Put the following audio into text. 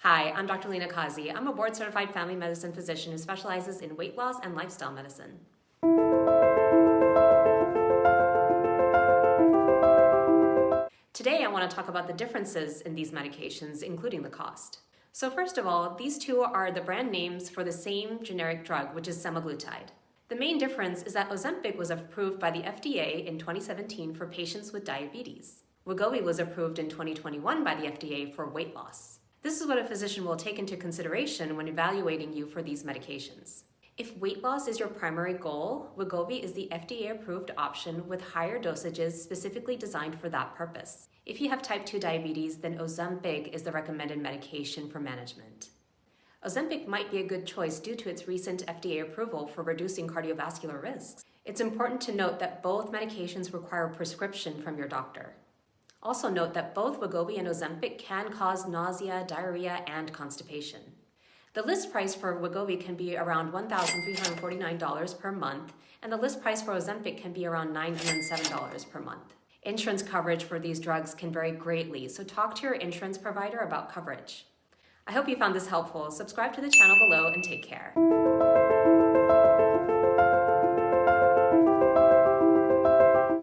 Hi, I'm Dr. Lena Qazi. I'm a board-certified family medicine physician who specializes in weight loss and lifestyle medicine. Today, I want to talk about the differences in these medications, including the cost. So first of all, these two are the brand names for the same generic drug, which is semaglutide. The main difference is that Ozempic was approved by the FDA in 2017 for patients with diabetes. Wegovy was approved in 2021 by the FDA for weight loss. This is what a physician will take into consideration when evaluating you for these medications. If weight loss is your primary goal, Wegovy is the FDA-approved option with higher dosages specifically designed for that purpose. If you have type 2 diabetes, then Ozempic is the recommended medication for management. Ozempic might be a good choice due to its recent FDA approval for reducing cardiovascular risks. It's important to note that both medications require a prescription from your doctor. Also note that both Wegovy and Ozempic can cause nausea, diarrhea, and constipation. The list price for Wegovy can be around $1,349 per month, and the list price for Ozempic can be around $907 per month. Insurance coverage for these drugs can vary greatly, so talk to your insurance provider about coverage. I hope you found this helpful. Subscribe to the channel below and take care.